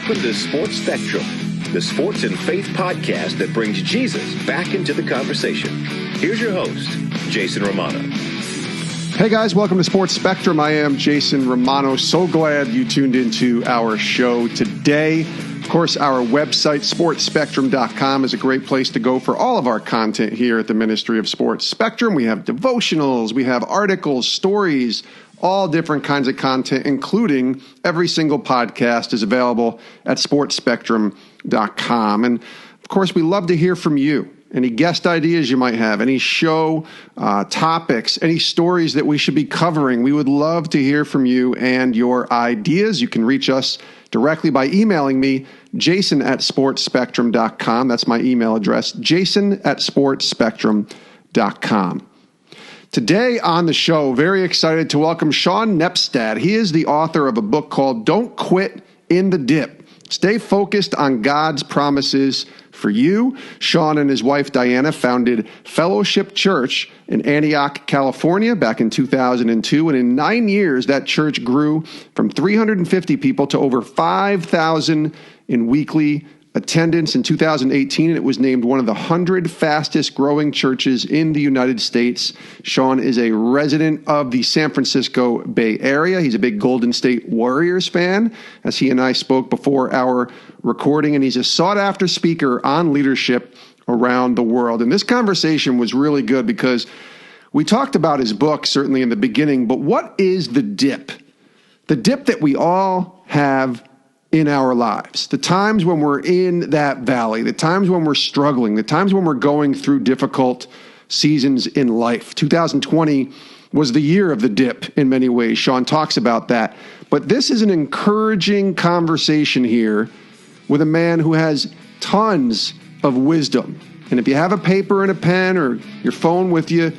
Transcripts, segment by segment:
Welcome to Sports Spectrum, the sports and faith podcast that brings Jesus back into the conversation. Here's your host, Jason Romano. Hey guys, welcome to Sports Spectrum. I am Jason Romano. So glad you tuned into our show today. Of course, our website, sportspectrum.com, is a great place to go for all of our content here at the Ministry of Sports Spectrum. We have devotionals, we have articles, stories, all different kinds of content, including every single podcast is available at sportspectrum.com. And of course, we love to hear from you. Any guest ideas you might have, any show topics, any stories that we should be covering. We would love to hear from you and your ideas. You can reach us directly by emailing me, jason@sportspectrum.com. That's my email address, jason@sportspectrum.com. Today on the show, very excited to welcome Shaun Nepstad. He is the author of a book called Don't Quit in the Dip. Stay focused on God's promises for you. Shaun and his wife, Dianna, founded Fellowship Church in Antioch, California back in 2002. And in 9 years, that church grew from 350 people to over 5,000 in weekly attendance. In 2018, and it was named one of the 100 fastest growing churches in the United States. Shaun is a resident of the San Francisco Bay Area. He's a big Golden State Warriors fan, as he and I spoke before our recording, and he's a sought-after speaker on leadership around the world. And this conversation was really good because we talked about his book, certainly in the beginning, but what is the dip? The dip that we all have in our lives, the times when we're in that valley, the times when we're struggling, the times when we're going through difficult seasons in life. 2020 was the year of the dip in many ways. Shaun talks about that. But this is an encouraging conversation here with a man who has tons of wisdom. And if you have a paper and a pen or your phone with you,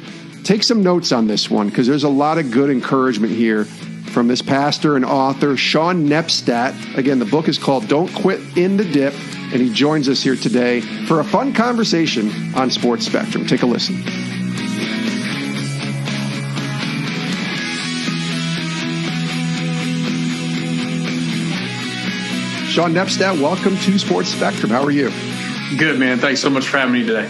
take some notes on this one, because there's a lot of good encouragement here from this pastor and author, Shaun Nepstad. Again, the book is called Don't Quit in the Dip, and he joins us here today for a fun conversation on Sports Spectrum. Take a listen. Shaun Nepstad, welcome to Sports Spectrum. How are you? Good, man. Thanks so much for having me today.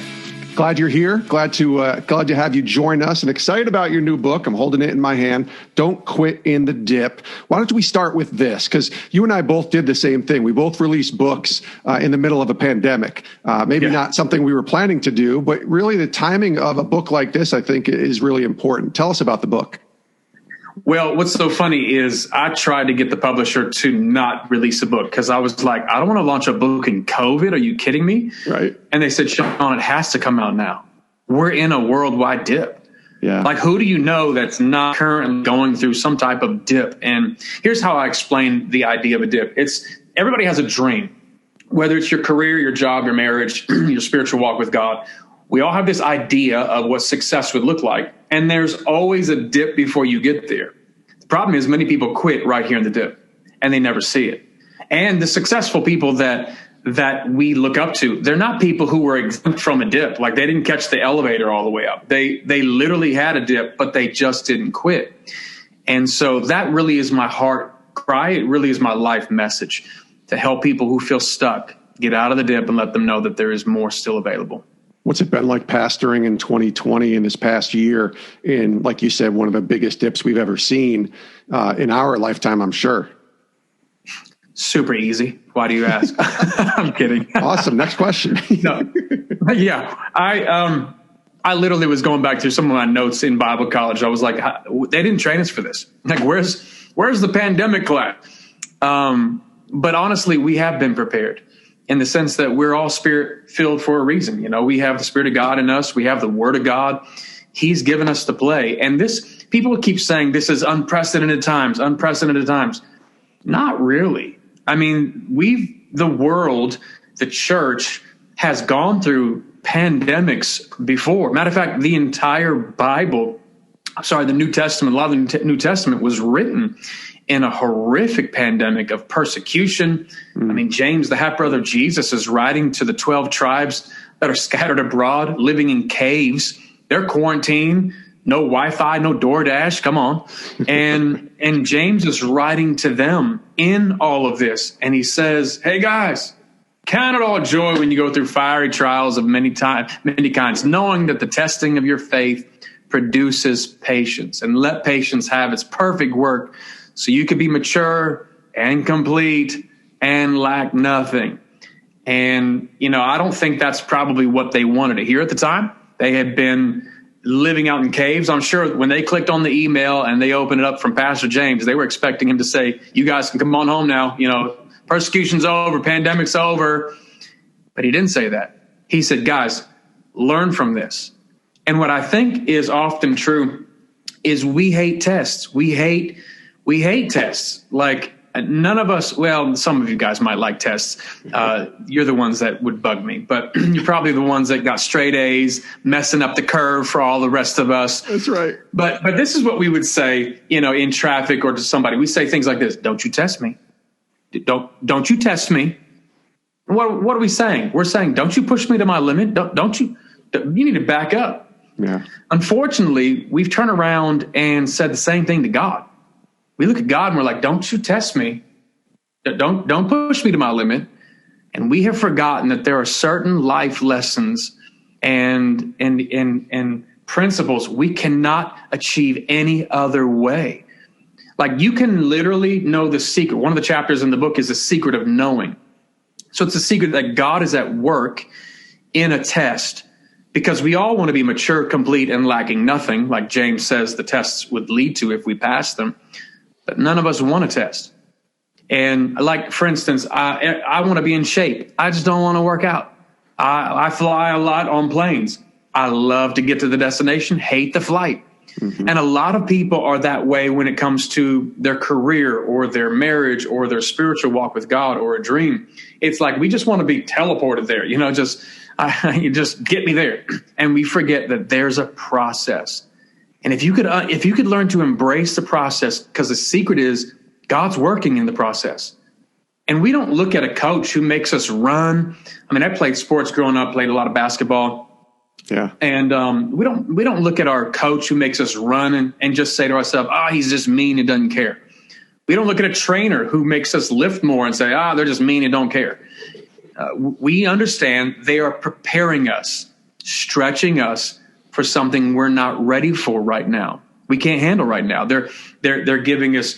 Glad you're here. Glad to have you join us, and excited about your new book. I'm holding it in my hand. Don't Quit in the Dip. Why don't we start with this? Because you and I both did the same thing. We both released books in the middle of a pandemic. Maybe not something we were planning to do, but really the timing of a book like this, I think, is really important. Tell us about the book. Well, what's so funny is I tried to get the publisher to not release a book because I was like, I don't want to launch a book in COVID. Are you kidding me? Right. And they said, Shaun, it has to come out now. We're in a worldwide dip. Yeah. Like, who do you know that's not currently going through some type of dip? And here's how I explain the idea of a dip. It's everybody has a dream, whether it's your career, your job, your marriage, your spiritual walk with God. We all have this idea of what success would look like. And there's always a dip before you get there. The problem is many people quit right here in the dip and they never see it. And the successful people that we look up to, they're not people who were exempt from a dip. Like, they didn't catch the elevator all the way up. They literally had a dip, but they just didn't quit. And so that really is my heart cry. It really is my life message, to help people who feel stuck get out of the dip and let them know that there is more still available. What's it been like pastoring in 2020 in this past year in, like you said, one of the biggest dips we've ever seen in our lifetime, I'm sure? Super easy. Why do you ask? I'm kidding. Awesome. Next question. No. Yeah. I literally was going back through some of my notes in Bible college. I was like, they didn't train us for this. Like, where's the pandemic class? But honestly, we have been prepared, in the sense that we're all spirit filled for a reason. You know, we have the Spirit of God in us. We have the Word of God. He's given us to play. And this, people keep saying this is unprecedented times. Not really. I mean, the world, the church has gone through pandemics before. Matter of fact, the entire Bible, the New Testament, a lot of the New Testament was written in a horrific pandemic of persecution. I mean, James, the half-brother of Jesus, is writing to the 12 tribes that are scattered abroad, living in caves. They're quarantined. no Wi-Fi, no DoorDash. Come on. And James is writing to them in all of this. And he says, hey guys, count it all joy when you go through fiery trials of many kinds, knowing that the testing of your faith produces patience, and let patience have its perfect work so you can be mature and complete and lack nothing. And, I don't think that's probably what they wanted to hear at the time. They had been living out in caves. I'm sure when they clicked on the email and they opened it up from Pastor James, they were expecting him to say, you guys can come on home now. Persecution's over, pandemic's over. But he didn't say that. He said, guys, learn from this. And what I think is often true is we hate tests. We hate tests. Like, none of us, well, some of you guys might like tests. You're the ones that would bug me, but you're probably the ones that got straight A's, messing up the curve for all the rest of us. That's right. But this is what we would say, in traffic or to somebody. We say things like this: don't you test me. Don't you test me. What are we saying? We're saying, don't you push me to my limit. You need to back up. Yeah. Unfortunately, we've turned around and said the same thing to God. We look at God and we're like, don't you test me. Don't push me to my limit. And we have forgotten that there are certain life lessons and principles we cannot achieve any other way. Like, you can literally know the secret. One of the chapters in the book is the secret of knowing. So it's a secret that God is at work in a test, because we all want to be mature, complete, and lacking nothing, like James says the tests would lead to if we pass them. But none of us want a test. And like, for instance, I want to be in shape. I just don't want to work out. I fly a lot on planes. I love to get to the destination, hate the flight. Mm-hmm. And a lot of people are that way when it comes to their career or their marriage or their spiritual walk with God or a dream. It's like, we just want to be teleported there, you just get me there. And we forget that there's a process. And if you could learn to embrace the process, because the secret is God's working in the process. And we don't look at a coach who makes us run. I mean, I played sports growing up, played a lot of basketball. Yeah. And we don't look at our coach who makes us run and just say to ourselves, he's just mean and doesn't care. We don't look at a trainer who makes us lift more and say, they're just mean and don't care. We understand they are preparing us, stretching us for something we're not ready for right now. We can't handle right now. They're giving us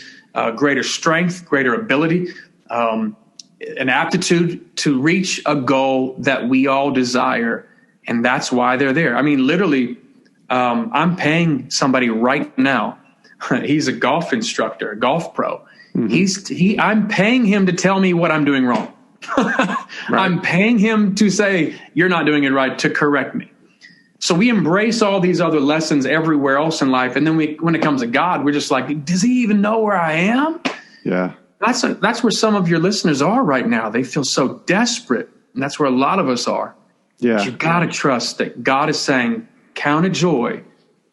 greater strength, greater ability, an aptitude to reach a goal that we all desire. And that's why they're there. I mean, literally, I'm paying somebody right now. He's a golf instructor, a golf pro. Mm-hmm. I'm paying him to tell me what I'm doing wrong. Right. I'm paying him to say, you're not doing it right, to correct me. So we embrace all these other lessons everywhere else in life. And then when it comes to God, we're just like, does he even know where I am? Yeah. That's where some of your listeners are right now. They feel so desperate. And that's where a lot of us are. Yeah. But you got to trust that God is saying, count it joy,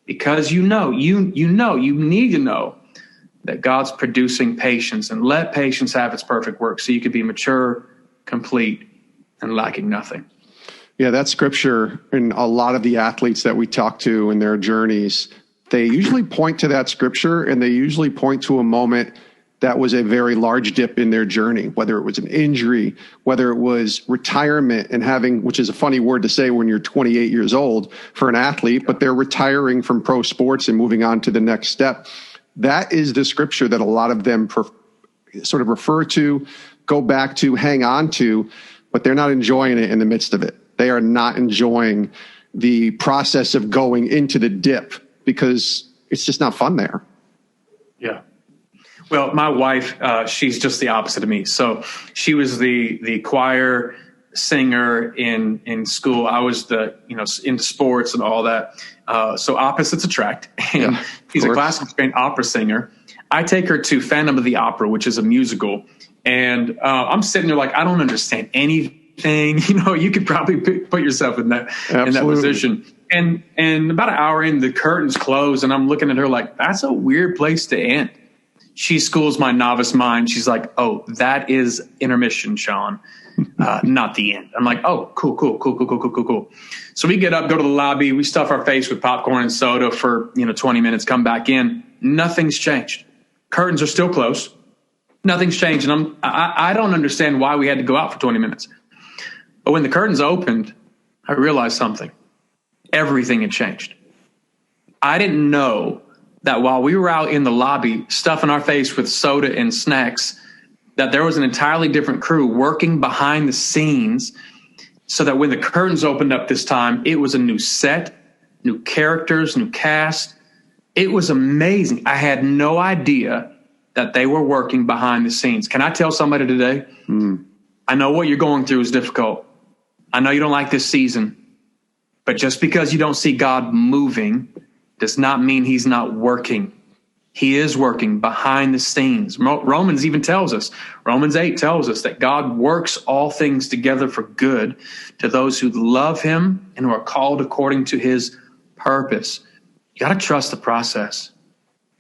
because you need to know that God's producing patience, and let patience have its perfect work so you can be mature, complete, and lacking nothing. Yeah, that scripture, and a lot of the athletes that we talk to in their journeys, they usually point to that scripture, and they usually point to a moment that was a very large dip in their journey, whether it was an injury, whether it was retirement and having, which is a funny word to say when you're 28 years old for an athlete, but they're retiring from pro sports and moving on to the next step. That is the scripture that a lot of them sort of refer to, go back to, hang on to, but they're not enjoying it in the midst of it. They are not enjoying the process of going into the dip because it's just not fun there. Yeah. Well, my wife, she's just the opposite of me. So she was the choir singer in school. I was into sports and all that. So opposites attract. And she's a classical trained opera singer. I take her to Phantom of the Opera, which is a musical. And I'm sitting there like, I don't understand anything. You could probably put yourself in that position. And about an hour in, the curtains close, and I'm looking at her like, that's a weird place to end. she schools my novice mind. She's like, "Oh, that is intermission, Shaun, not the end." I'm like, "Oh, cool. So we get up, go to the lobby. We stuff our face with popcorn and soda for 20 minutes. Come back in. Nothing's changed. Curtains are still closed. Nothing's changed. And I don't understand why we had to go out for 20 minutes. But when the curtains opened, I realized something. Everything had changed. I didn't know that while we were out in the lobby stuffing our face with soda and snacks, that there was an entirely different crew working behind the scenes so that when the curtains opened up this time, it was a new set, new characters, new cast. It was amazing. I had no idea that they were working behind the scenes. Can I tell somebody today? I know what you're going through is difficult. I know you don't like this season, but just because you don't see God moving does not mean he's not working. He is working behind the scenes. Romans even tells us, Romans 8 tells us that God works all things together for good to those who love him and who are called according to his purpose. You got to trust the process.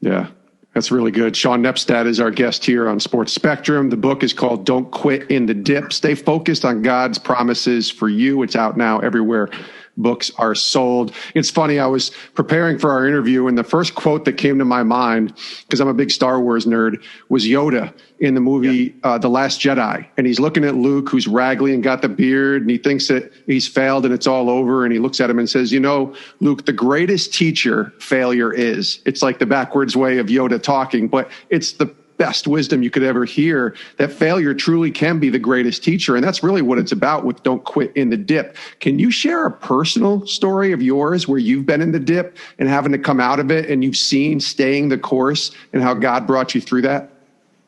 Yeah, that's really good. Shaun Nepstad is our guest here on Sports Spectrum. The book is called Don't Quit in the Dip. Stay focused on God's promises for you. It's out now everywhere books are sold. It's funny, I was preparing for our interview, and the first quote that came to my mind, because I'm a big Star Wars nerd, was Yoda in the movie The Last Jedi. And he's looking at Luke, who's raggly and got the beard, and he thinks that he's failed and it's all over. And he looks at him and says, Luke, the greatest teacher failure is. It's like the backwards way of Yoda talking, but it's the best wisdom you could ever hear, that failure truly can be the greatest teacher. And that's really what it's about with Don't Quit in the Dip. Can you share a personal story of yours where you've been in the dip and having to come out of it, and you've seen staying the course and how God brought you through that?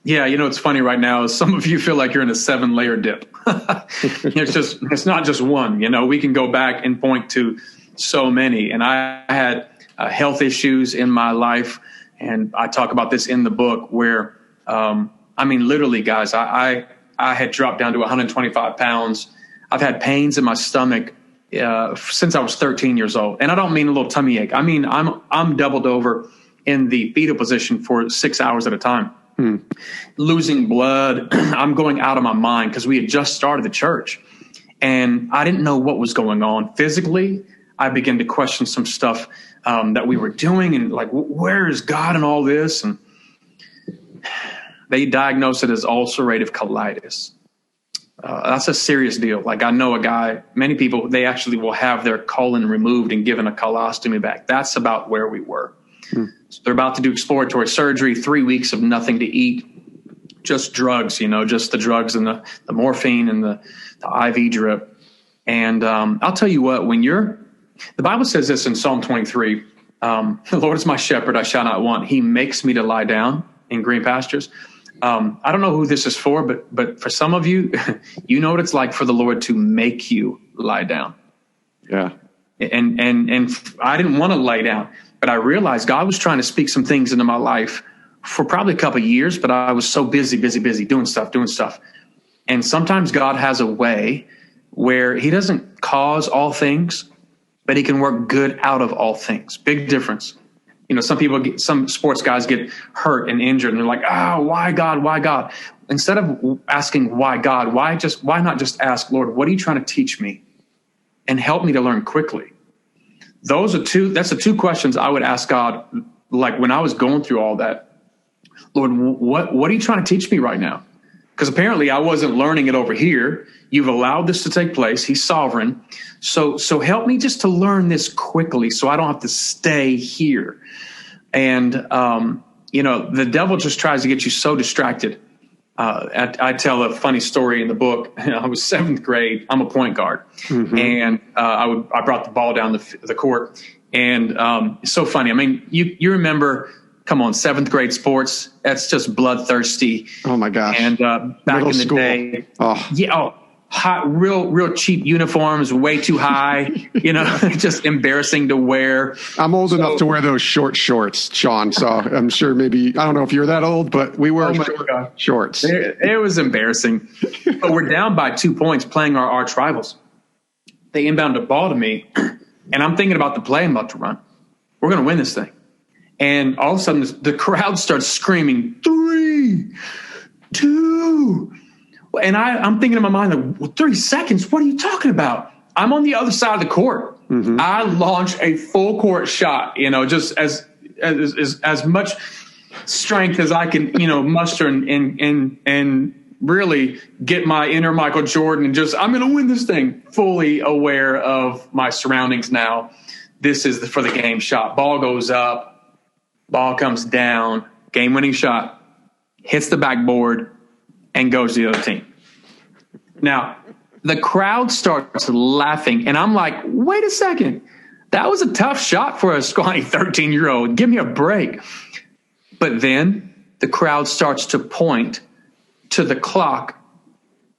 Yeah, it's funny right now is some of you feel like you're in a 7-layer dip. It's not just one. We can go back and point to so many. And I had health issues in my life, and I talk about this in the book where, literally, guys, I had dropped down to 125 pounds. I've had pains in my stomach since I was 13 years old. And I don't mean a little tummy ache. I mean, I'm doubled over in the fetal position for 6 hours at a time, losing blood. I'm going out of my mind because we had just started the church and I didn't know what was going on physically. I began to question some stuff that we were doing, and like, where is God in all this? And they diagnosed it as ulcerative colitis. That's a serious deal. Like, I know a guy, many people, they actually will have their colon removed and given a colostomy bag. That's about where we were. So they're about to do exploratory surgery, 3 weeks of nothing to eat, just drugs, just the drugs and the morphine and the IV drip. And I'll tell you what, the Bible says this in Psalm 23, the Lord is my shepherd, I shall not want. He makes me to lie down in green pastures. I don't know who this is for, but for some of you, you know what it's like for the Lord to make you lie down. Yeah. And I didn't want to lay down, but I realized God was trying to speak some things into my life for probably a couple of years, but I was so busy doing stuff. And sometimes God has a way where he doesn't cause all things, but he can work good out of all things. Big difference. Some sports guys get hurt and injured, and they're like, why God? Why God? Instead of asking why God, why not just ask, Lord, what are you trying to teach me? And help me to learn quickly. That's the two questions I would ask God, like when I was going through all that. Lord, what are you trying to teach me right now? Because apparently I wasn't learning it over here. You've allowed this to take place. He's sovereign. So help me just to learn this quickly so I don't have to stay here. And, the devil just tries to get you so distracted. I tell a funny story in the book. I was 7th grade. I'm a point guard. Mm-hmm. And I brought the ball down the court. And it's so funny. I mean, you remember, come on, 7th grade sports. That's just bloodthirsty. Oh, my gosh. And back in the day. Oh. Yeah. Hot, real cheap uniforms, way too high, just embarrassing to wear. I'm old enough to wear those short shorts, Shaun. So I'm sure maybe, I don't know if you're that old, but we wear shorts. It was embarrassing. But we're down by 2 points playing our arch rivals. They inbound a ball to me, and I'm thinking about the play I'm about to run. We're going to win this thing. And all of a sudden the crowd starts screaming, 3, 2. And I'm thinking in my mind, like, well, 3 seconds, what are you talking about? I'm on the other side of the court. Mm-hmm. I launch a full court shot, just as much strength as I can, muster and really get my inner Michael Jordan and I'm going to win this thing, fully aware of my surroundings now. This is for the game shot. Ball goes up, ball comes down, game-winning shot, hits the backboard, and goes to the other team. Now, the crowd starts laughing, and I'm like, wait a second. That was a tough shot for a scrawny 13-year-old. Give me a break. But then the crowd starts to point to the clock.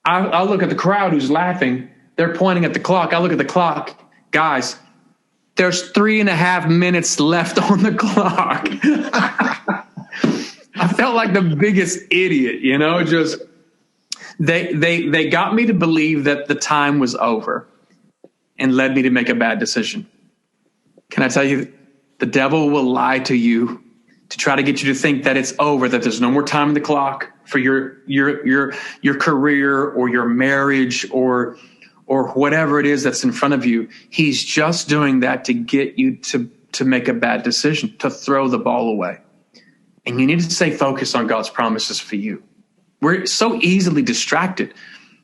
I look at the crowd who's laughing. They're pointing at the clock. I look at the clock. Guys, there's 3.5 minutes left on the clock. I felt like the biggest idiot, They got me to believe that the time was over and led me to make a bad decision. Can I tell you, the devil will lie to you to try to get you to think that it's over, that there's no more time on the clock for your career or your marriage or whatever it is that's in front of you. He's just doing that to get you to make a bad decision, to throw the ball away. And you need to stay focused on God's promises for you. We're so easily distracted.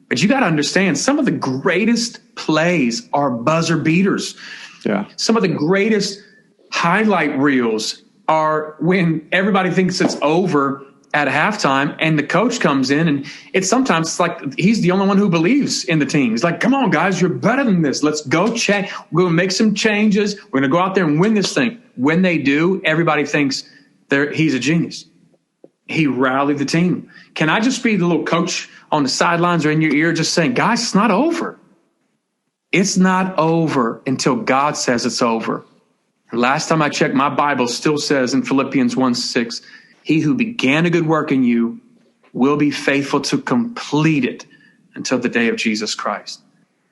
But you got to understand, some of the greatest plays are buzzer beaters. Yeah. Some of the greatest highlight reels are when everybody thinks it's over at halftime and the coach comes in, and it's like he's the only one who believes in the team. He's like, come on, guys, you're better than this. Let's go check. We're going to make some changes. We're going to go out there and win this thing. When they do, everybody thinks he's a genius. He rallied the team. Can I just be the little coach on the sidelines or in your ear just saying, guys, it's not over. It's not over until God says it's over. Last time I checked, my Bible still says in Philippians 1:6, he who began a good work in you will be faithful to complete it until the day of Jesus Christ.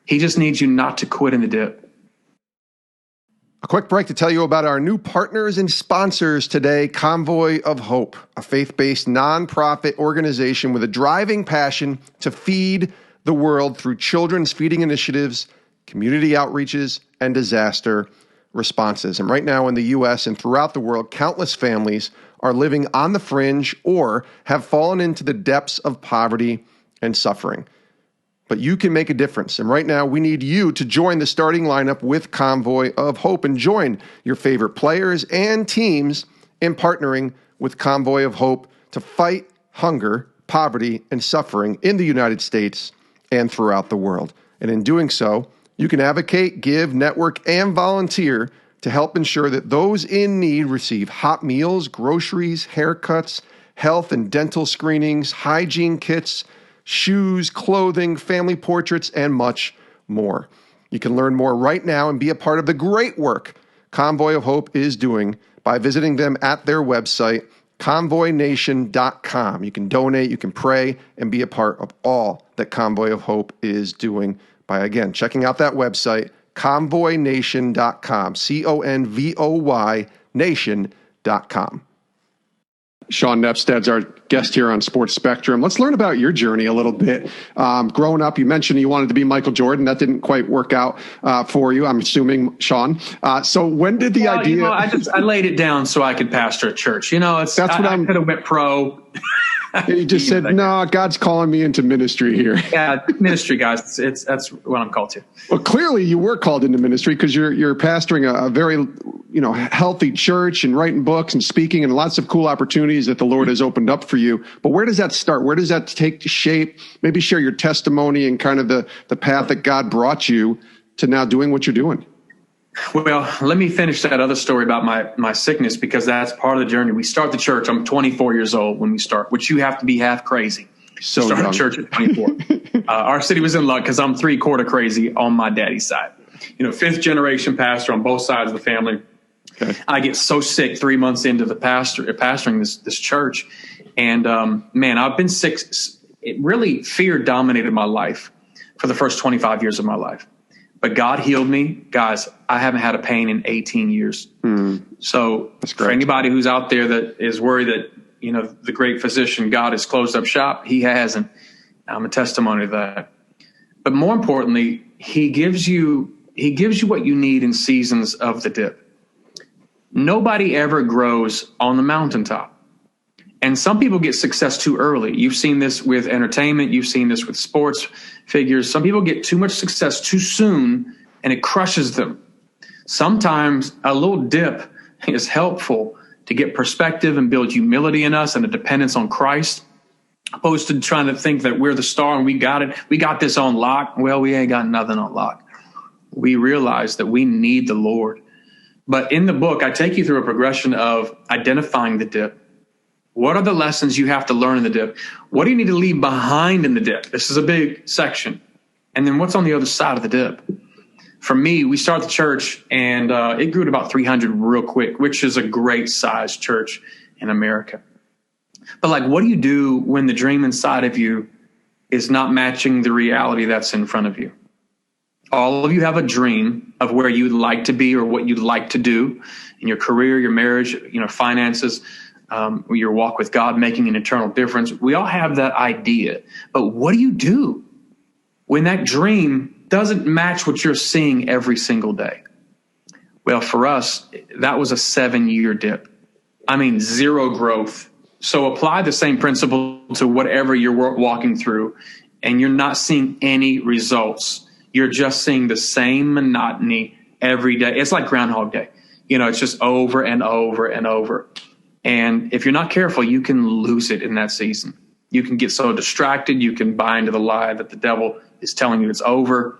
He just needs you not to quit in the dip. A quick break to tell you about our new partners and sponsors today, Convoy of Hope, a faith-based nonprofit organization with a driving passion to feed the world through children's feeding initiatives, community outreaches, and disaster responses. And right now in the U.S. and throughout the world, countless families are living on the fringe or have fallen into the depths of poverty and suffering. But you can make a difference. And right now, we need you to join the starting lineup with Convoy of Hope and join your favorite players and teams in partnering with Convoy of Hope to fight hunger, poverty, and suffering in the United States and throughout the world. And in doing so, you can advocate, give, network, and volunteer to help ensure that those in need receive hot meals, groceries, haircuts, health and dental screenings, hygiene kits, shoes, clothing, family portraits, and much more. You can learn more right now and be a part of the great work Convoy of Hope is doing by visiting them at their website, convoynation.com. You can donate, you can pray, and be a part of all that Convoy of Hope is doing by, again, checking out that website, convoynation.com, CONVOY nation.com. Shaun Nepstad's our guest here on Sports Spectrum. Let's learn about your journey a little bit. Growing up, you mentioned you wanted to be Michael Jordan. That didn't quite work out for you, I'm assuming, Shaun. So when did the idea... I laid it down so I could pastor a church. I could have went pro. You just said, no, God's calling me into ministry here. Yeah, ministry, guys. That's what I'm called to. Well, clearly you were called into ministry because you're pastoring a very healthy church and writing books and speaking and lots of cool opportunities that the Lord has opened up for you. But where does that start? Where does that take shape? Maybe share your testimony and kind of the path that God brought you to now doing what you're doing. Well, let me finish that other story about my sickness, because that's part of the journey. We start the church. I'm 24 years old when we start, which you have to be half crazy. So start a church at 24. Our city was in luck because I'm 3/4 crazy on my daddy's side. 5th generation pastor on both sides of the family. Okay. I get so sick 3 months into the pastoring this church. And I've been sick. It really, fear dominated my life for the first 25 years of my life. but God healed me. Guys, I haven't had a pain in 18 years. So for anybody who's out there that is worried that, the great physician, God has closed up shop, he hasn't. I'm a testimony of that. But more importantly, he gives you what you need in seasons of the dip. Nobody ever grows on the mountaintop. And some people get success too early. You've seen this with entertainment. You've seen this with sports figures. Some people get too much success too soon, and it crushes them. Sometimes a little dip is helpful to get perspective and build humility in us and a dependence on Christ, opposed to trying to think that we're the star and we got it. We got this on lock. Well, we ain't got nothing on lock. We realize that we need the Lord. But in the book, I take you through a progression of identifying the dip. What are the lessons you have to learn in the dip? What do you need to leave behind in the dip? This is a big section. And then what's on the other side of the dip? For me, we started the church, and it grew to about 300 real quick, which is a great size church in America. But what do you do when the dream inside of you is not matching the reality that's in front of you? All of you have a dream of where you'd like to be or what you'd like to do in your career, your marriage, finances, your walk with God, making an eternal difference. We all have that idea. But what do you do when that dream doesn't match what you're seeing every single day? Well, for us, that was a 7-year dip. I mean, zero growth. So apply the same principle to whatever you're walking through, and you're not seeing any results. You're just seeing the same monotony every day. It's like Groundhog Day. It's just over and over and over. And if you're not careful, you can lose it in that season. You can get so distracted. You can buy into the lie that the devil is telling you it's over.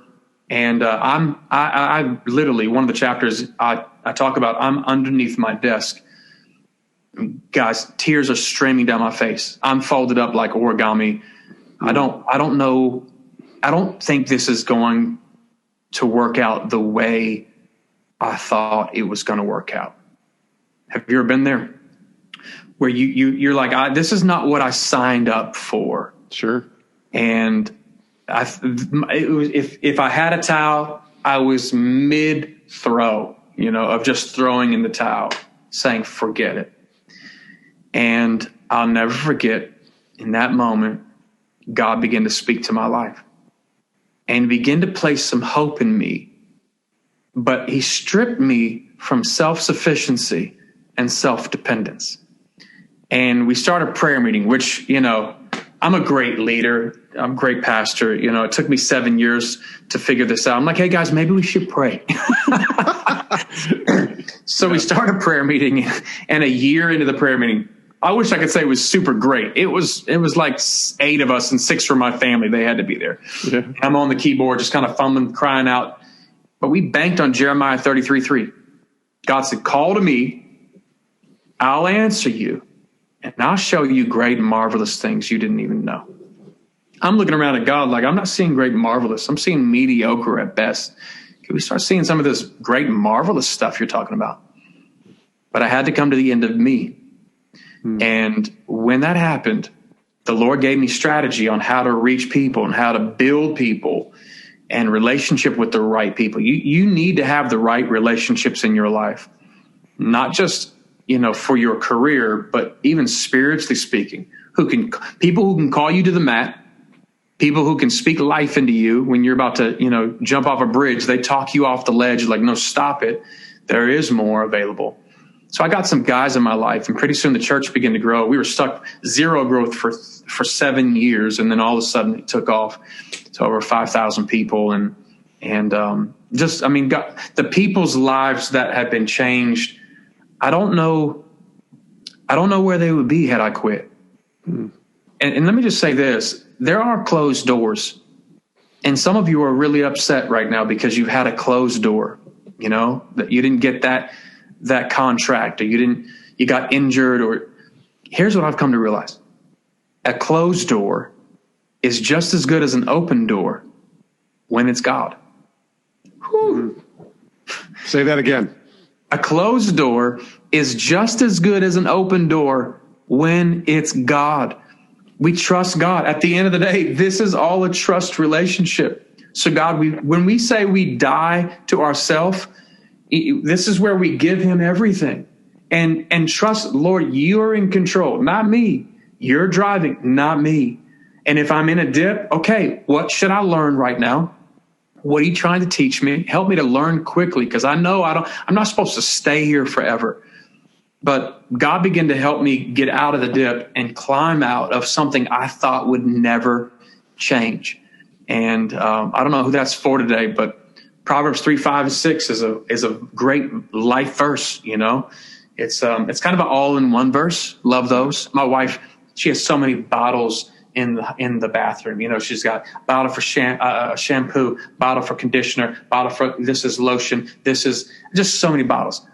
And I literally, one of the chapters I talk about, I'm underneath my desk. Guys, tears are streaming down my face. I'm folded up like origami. I don't know. I don't think this is going to work out the way I thought it was going to work out. Have you ever been there? Where you're like, this is not what I signed up for. Sure. And if I had a towel, I was mid-throw, of just throwing in the towel, saying, forget it. And I'll never forget, in that moment, God began to speak to my life and begin to place some hope in me. But he stripped me from self-sufficiency and self-dependence. And we started a prayer meeting, which, I'm a great leader. I'm a great pastor. It took me 7 years to figure this out. I'm like, hey, guys, maybe we should pray. So we started a prayer meeting, and a year into the prayer meeting, I wish I could say it was super great. It was like 8 of us and 6 from my family. They had to be there. Yeah. I'm on the keyboard, just kind of fumbling, crying out. But we banked on Jeremiah 33:3. God said, call to me, I'll answer you, and I'll show you great and marvelous things you didn't even know. I'm looking around at God like, I'm not seeing great and marvelous. I'm seeing mediocre at best. Can we start seeing some of this great and marvelous stuff you're talking about? But I had to come to the end of me. And when that happened, the Lord gave me strategy on how to reach people and how to build people and relationship with the right people. You need to have the right relationships in your life, not just, for your career, but even spiritually speaking, people who can call you to the mat, people who can speak life into you when you're about to, jump off a bridge. They talk you off the ledge like, no, stop it. There is more available. So I got some guys in my life, and pretty soon the church began to grow. We were stuck zero growth for 7 years, and then all of a sudden it took off to over 5,000 people, and God, the people's lives that have been changed. I don't know where they would be had I quit. And let me just say this: there are closed doors, and some of you are really upset right now because you've had a closed door. That you didn't get that contract, or you got injured, or here's what I've come to realize. A closed door is just as good as an open door when it's God. Whew. Say that again. A closed door is just as good as an open door when it's God. We trust God. At the end of the day, this is all a trust relationship. So God, when we say we die to ourselves, this is where we give him everything and trust, Lord, you're in control, not me. You're driving, not me. And if I'm in a dip, okay, what should I learn right now? What are you trying to teach me? Help me to learn quickly, because I know I'm not supposed to stay here forever. But God began to help me get out of the dip and climb out of something I thought would never change. And I don't know who that's for today, but Proverbs 3, 5, and 6 is a great life verse. You know, it's kind of an all-in-one verse. Love those. My wife, she has so many bottles in the bathroom. You know, she's got bottle for shampoo, bottle for conditioner, bottle for this is lotion. This is just so many bottles.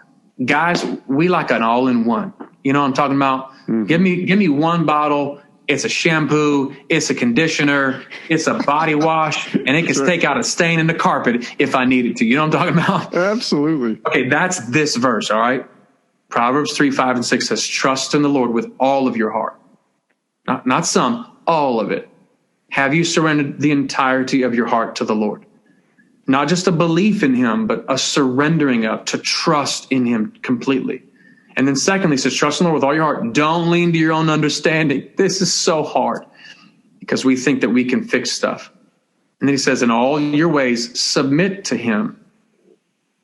Guys, we like an all-in-one. You know what I'm talking about? Mm-hmm. Give me one bottle. It's a shampoo, it's a conditioner, it's a body wash, and it can take out a stain in the carpet if I needed to. You know what I'm talking about? Absolutely. Okay, that's this verse, all right? Proverbs 3, 5, and 6 says, trust in the Lord with all of your heart. Not some, all of it. Have you surrendered the entirety of your heart to the Lord? Not just a belief in him, but a surrendering up to trust in him completely. And then secondly, it says, trust in the Lord with all your heart. Don't lean to your own understanding. This is so hard because we think that we can fix stuff. And then he says, in all your ways, submit to him.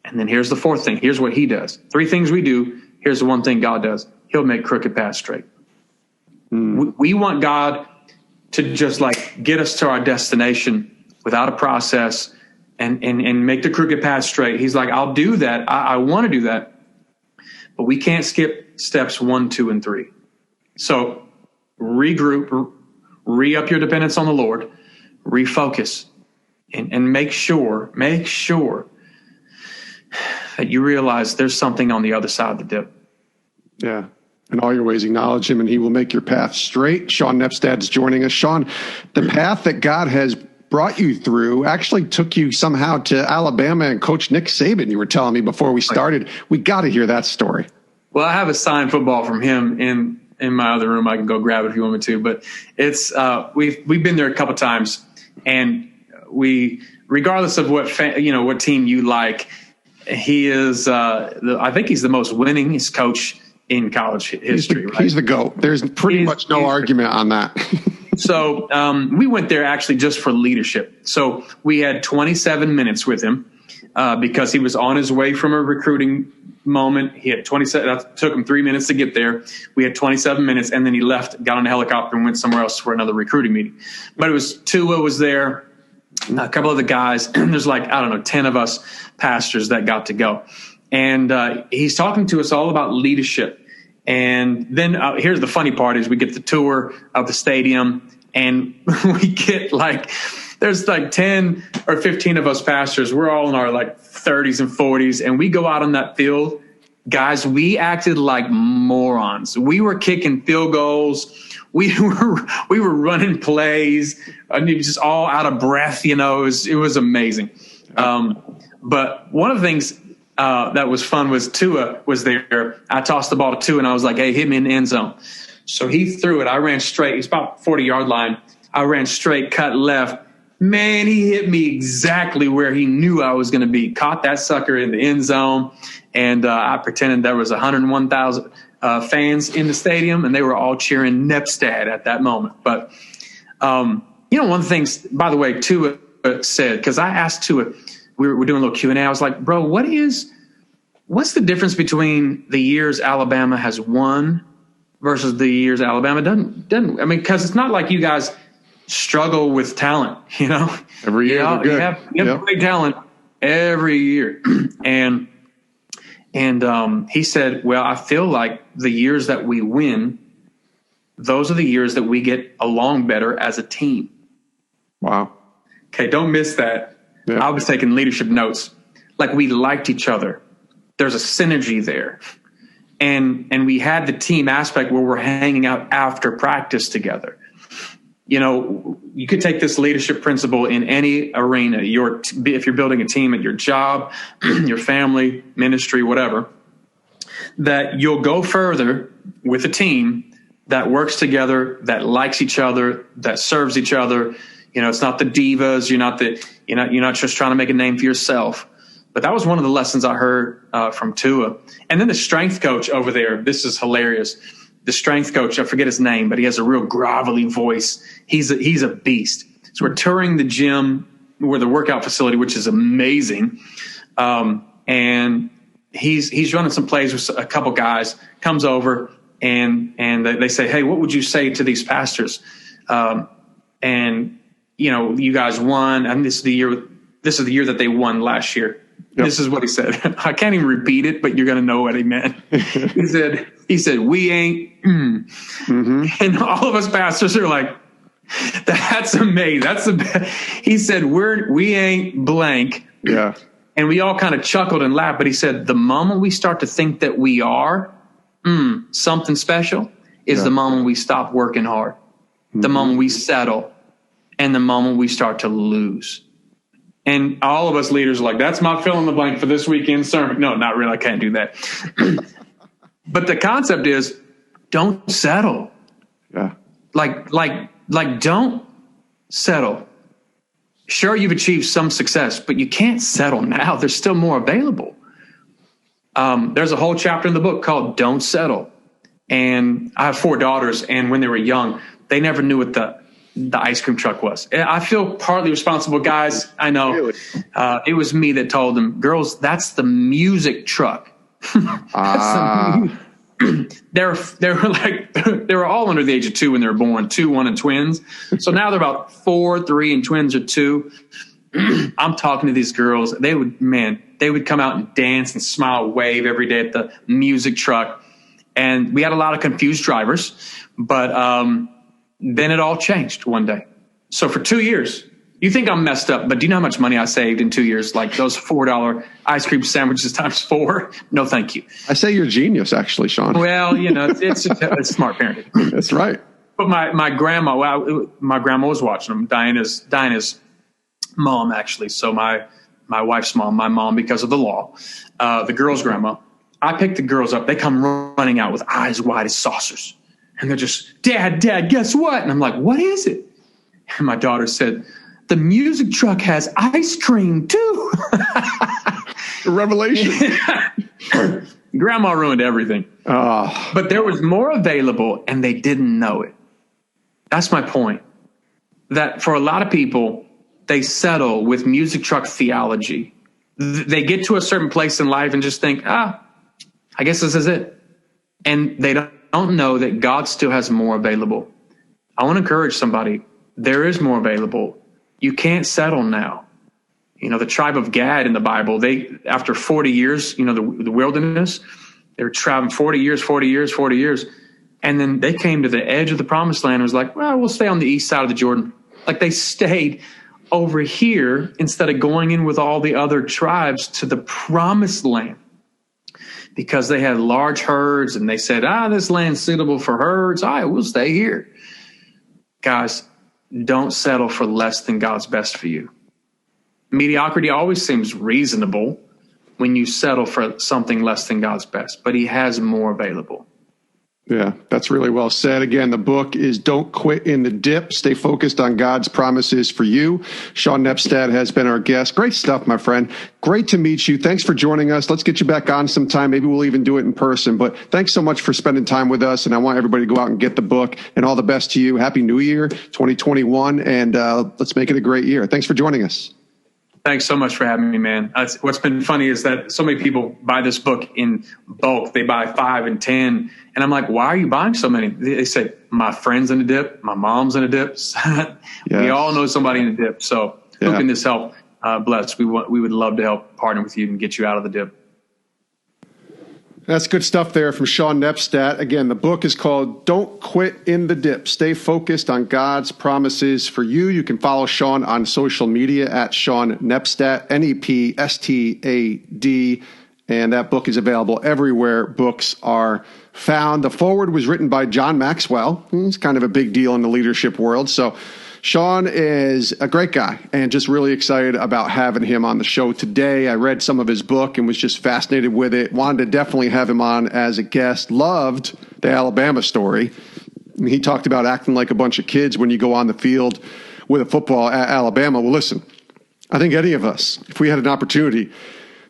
And then here's the fourth thing. Here's what he does. Three things we do. Here's the one thing God does. He'll make crooked paths straight. We want God to just like get us to our destination without a process and make the crooked path straight. He's like, I'll do that. I want to do that. But we can't skip steps 1, 2, and 3. So regroup, re-up your dependence on the Lord, refocus, and make sure that you realize there's something on the other side of the dip. Yeah. In all your ways, acknowledge him, and he will make your path straight. Shaun Nepstad is joining us. Shaun, the path that God has brought you through actually took you somehow to Alabama and Coach Nick Saban. You were telling me before we started. We got to hear that story. Well, I have a signed football from him in my other room. I can go grab it if you want me to. But it's we've been there a couple times, and we, regardless of what what team you like, he is. I think he's the most winningest coach in college history. He's the GOAT. There's pretty much no argument on that. So we went there actually just for leadership. So we had 27 minutes with him because he was on his way from a recruiting moment. He had 27. That took him 3 minutes to get there. We had 27 minutes, and then he left, got on a helicopter, and went somewhere else for another recruiting meeting. But it was Tua was there, a couple of the guys. There's 10 of us pastors that got to go. And he's talking to us all about leadership. And then here's the funny part is we get the tour of the stadium, and we get there's 10 or 15 of us pastors. We're all in our 30s and 40s, and we go out on that field. Guys, we acted like morons. We were kicking field goals. We were running plays. I mean, just all out of breath. It was amazing. But one of the things that was fun was Tua was there. I tossed the ball to Tua, and I was like, hey, hit me in the end zone. So he threw it. I ran straight. He's about 40-yard line. I ran straight, cut left. Man, he hit me exactly where he knew I was going to be. Caught that sucker in the end zone, and I pretended there was 101,000 fans in the stadium, and they were all cheering Nepstad at that moment. But, one of the things, by the way, Tua said, because I asked Tua, we were doing a little Q&A. I was like, bro, what's the difference between the years Alabama has won versus the years Alabama doesn't? I mean, because it's not like you guys struggle with talent, Every year, you have great talent every year. And he said, well, I feel like the years that we win, those are the years that we get along better as a team. Wow. Okay, don't miss that. Yeah. I was taking leadership notes. We liked each other. There's a synergy there. And we had the team aspect where we're hanging out after practice together. You could take this leadership principle in any arena. If you're building a team at your job, your family, ministry, whatever, that you'll go further with a team that works together, that likes each other, that serves each other. It's not the divas. You're not just trying to make a name for yourself. But that was one of the lessons I heard from Tua. And then the strength coach over there, this is hilarious. The strength coach, I forget his name, but he has a real grovelly voice. He's a beast. So we're touring the gym, or the workout facility, which is amazing. And he's running some plays with a couple guys, comes over and they say, hey, what would you say to these pastors? You guys won. And this is the year that they won last year. Yep. This is what he said. I can't even repeat it, but you're going to know what he meant. He said, we ain't. Mm-hmm. And all of us pastors are like, that's amazing. That's the best. He said, we ain't blank. Yeah. And we all kind of chuckled and laughed. But he said, the moment we start to think that we are something special is the moment we stop working hard, the moment we settle, and the moment we start to lose. And all of us leaders are like, that's my fill in the blank for this weekend sermon. No, not really. I can't do that. But the concept is, don't settle. Yeah. Like don't settle. Sure, you've achieved some success, but you can't settle now. There's still more available. There's a whole chapter in the book called Don't Settle. And I have 4 daughters, and when they were young, they never knew what the ice cream truck was. I feel partly responsible, guys. I know. It was me that told them, girls, that's the music truck. They were all under the age of 2 when they were born, 2, 1, and twins. So now they're about 4, 3, and twins are 2. I'm talking to these girls. They would come out and dance and smile, wave every day at the music truck. And we had a lot of confused drivers, but then it all changed one day. So for 2 years, you think I'm messed up, but do you know how much money I saved in 2 years? Like those $4 ice cream sandwiches times 4? No, thank you. I say you're a genius, actually, Shaun. Well, it's smart parenting. That's right. But my grandma was watching them. Dianna's mom, actually. So my wife's mom, my mom, because of the law, the girls' grandma. I picked the girls up. They come running out with eyes wide as saucers. And they're just, Dad, guess what? And I'm like, what is it? And my daughter said, the music truck has ice cream too. Revelation. Grandma ruined everything. Oh. But there was more available and they didn't know it. That's my point. That for a lot of people, they settle with music truck theology. They get to a certain place in life and just think, I guess this is it. And they don't know that God still has more available. I want to encourage somebody. There is more available. You can't settle now. The tribe of Gad in the Bible, after 40 years, the wilderness, they were traveling 40 years. And then they came to the edge of the promised land and was like, well, we'll stay on the east side of the Jordan. Like they stayed over here instead of going in with all the other tribes to the promised land. Because they had large herds and they said, this land's suitable for herds. All right, we'll stay here. Guys, don't settle for less than God's best for you. Mediocrity always seems reasonable when you settle for something less than God's best, but he has more available. Yeah, that's really well said. Again, the book is Don't Quit in the Dip. Stay focused on God's promises for you. Shaun Nepstad has been our guest. Great stuff, my friend. Great to meet you. Thanks for joining us. Let's get you back on sometime. Maybe we'll even do it in person. But thanks so much for spending time with us. And I want everybody to go out and get the book. And all the best to you. Happy New Year, 2021. And let's make it a great year. Thanks for joining us. Thanks so much for having me, man. What's been funny is that so many people buy this book in bulk. They buy 5 and 10. And I'm like, why are you buying so many? They say, my friend's in a dip. My mom's in a dip. Yes. We all know somebody in a dip. So who can this help? Bless. We would love to help partner with you and get you out of the dip. That's good stuff there from Shaun Nepstad. Again, the book is called Don't Quit in the Dip. Stay focused on God's promises for you. You can follow Shaun on social media at Shaun Nepstad, Nepstad. And that book is available everywhere books are found. The foreword was written by John Maxwell. He's kind of a big deal in the leadership world. So Shaun is a great guy and just really excited about having him on the show today. I read some of his book and was just fascinated with it. Wanted to definitely have him on as a guest. Loved the Alabama story. He talked about acting like a bunch of kids when you go on the field with a football at Alabama. Well, listen, I think any of us, if we had an opportunity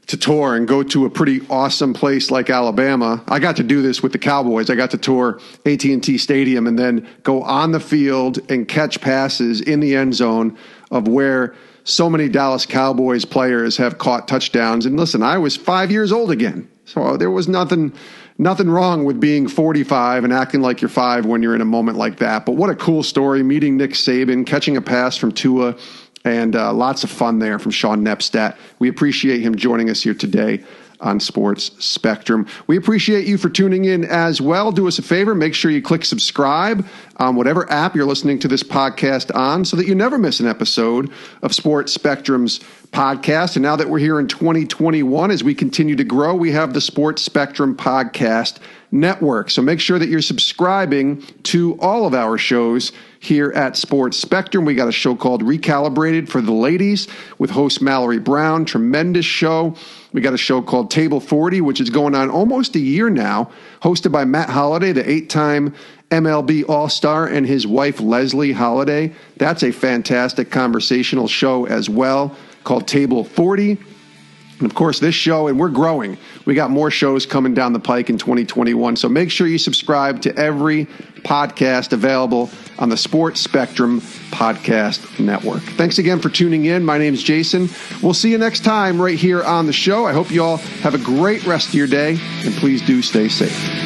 to tour and go to a pretty awesome place like Alabama. I got to do this with the Cowboys. I got to tour AT&T Stadium and then go on the field and catch passes in the end zone of where so many Dallas Cowboys players have caught touchdowns. And listen, I was 5 years old again. So there was nothing wrong with being 45 and acting like you're 5 when you're in a moment like that. But what a cool story, meeting Nick Saban, catching a pass from Tua, and lots of fun there from Shaun Nepstad. We appreciate him joining us here today on Sports Spectrum. We appreciate you for tuning in as well. Do us a favor, make sure you click subscribe on whatever app you're listening to this podcast on so that you never miss an episode of Sports Spectrum's podcast. And now that we're here in 2021, as we continue to grow, we have the Sports Spectrum Podcast Network. So make sure that you're subscribing to all of our shows here at Sports Spectrum. We got a show called Recalibrated for the ladies with host Mallory Brown. Tremendous show. We got a show called Table 40, which is going on almost a year now, hosted by Matt Holliday, the 8-time MLB All-Star, and his wife, Leslie Holliday. That's a fantastic conversational show as well, called Table 40. And of course, this show, and we're growing. We got more shows coming down the pike in 2021. So make sure you subscribe to every podcast available on the Sports Spectrum Podcast Network. Thanks again for tuning in. My name's Jason. We'll see you next time right here on the show. I hope you all have a great rest of your day, and please do stay safe.